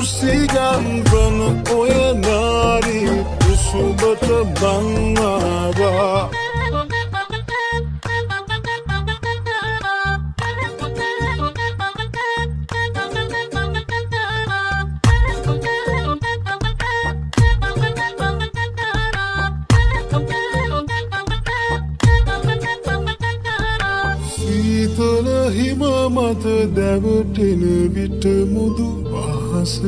සිගන්වන ඔය නාරි සුබට බංආවා සීතල හිම මත දැවටෙන විට මුදු